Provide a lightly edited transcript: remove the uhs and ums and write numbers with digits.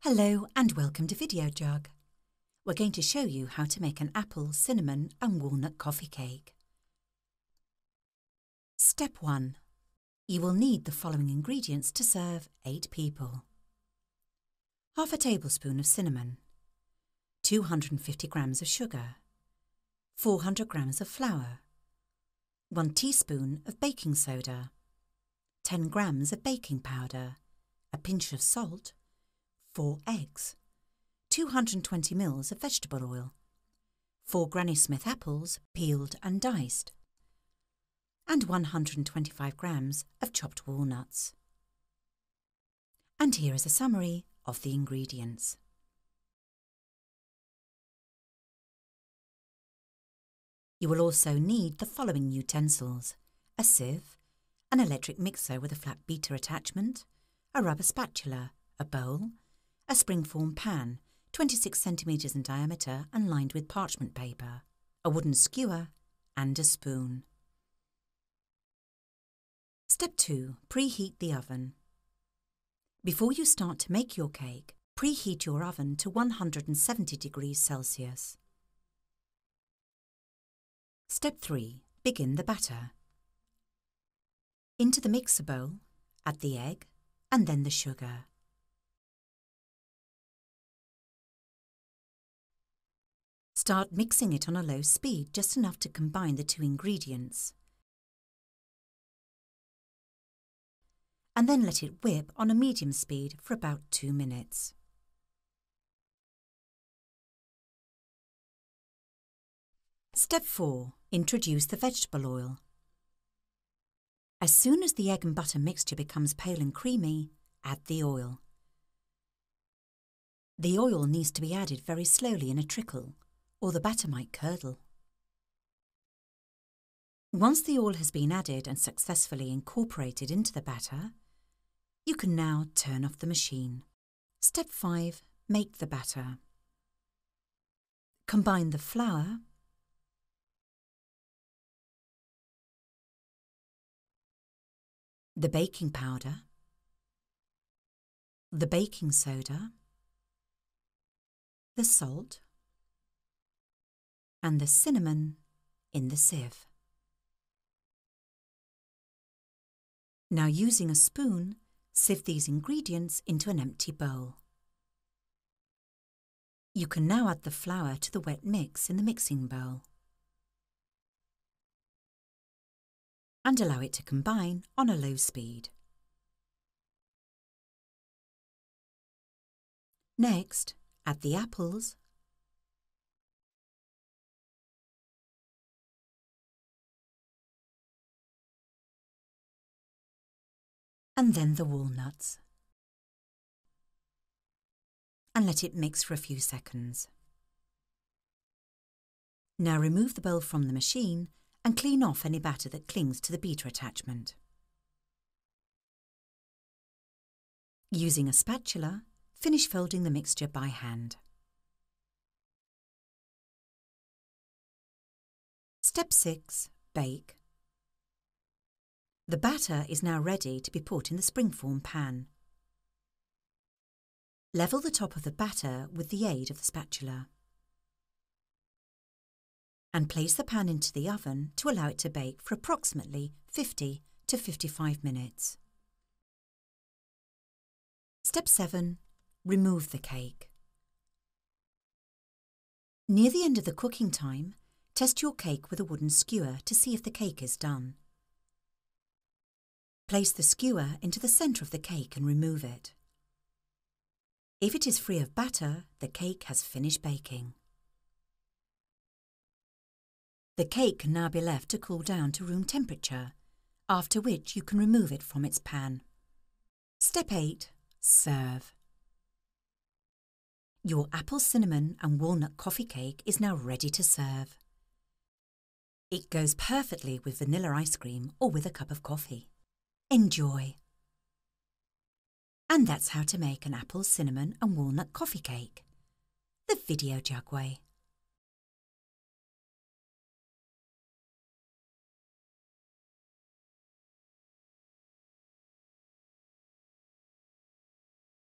Hello and welcome to Videojug. We're going to show you how to make an apple, cinnamon and walnut coffee cake. Step 1. You will need the following ingredients to serve 8 people. Half a tablespoon of cinnamon, 250 grams of sugar, 400 grams of flour, 1 teaspoon of baking soda, 10 grams of baking powder, a pinch of salt, 4 eggs, 220 ml of vegetable oil, 4 Granny Smith apples peeled and diced, and 125 grams of chopped walnuts. And here is a summary of the ingredients. You will also need the following utensils: a sieve, an electric mixer with a flat beater attachment, a rubber spatula, a bowl, a springform pan, 26 centimetres in diameter and lined with parchment paper, a wooden skewer and a spoon. Step 2. Preheat the oven. Before you start to make your cake, preheat your oven to 170 degrees Celsius. Step 3. Begin the batter. Into the mixer bowl, add the egg and then the sugar. Start mixing it on a low speed, just enough to combine the 2 ingredients. And then let it whip on a medium speed for about 2 minutes. Step 4. Introduce the vegetable oil. As soon as the egg and butter mixture becomes pale and creamy, add the oil. The oil needs to be added very slowly in a trickle, or the batter might curdle. Once the oil has been added and successfully incorporated into the batter, you can now turn off the machine. Step 5. Make the batter. Combine the flour, the baking powder, the baking soda, the salt, and the cinnamon in the sieve. Now, using a spoon, sieve these ingredients into an empty bowl. You can now add the flour to the wet mix in the mixing bowl and allow it to combine on a low speed. Next, add the apples, and then the walnuts, and let it mix for a few seconds. Now remove the bowl from the machine and clean off any batter that clings to the beater attachment. Using a spatula, finish folding the mixture by hand. Step 6. Bake. The batter is now ready to be put in the springform pan. Level the top of the batter with the aid of the spatula and place the pan into the oven to allow it to bake for approximately 50 to 55 minutes. Step 7. Remove the cake. Near the end of the cooking time, test your cake with a wooden skewer to see if the cake is done. Place the skewer into the centre of the cake and remove it. If it is free of batter, the cake has finished baking. The cake can now be left to cool down to room temperature, after which you can remove it from its pan. Step 8. Serve. Your apple, cinnamon and walnut coffee cake is now ready to serve. It goes perfectly with vanilla ice cream or with a cup of coffee. Enjoy! And that's how to make an apple, cinnamon and walnut coffee cake, the Videojug way.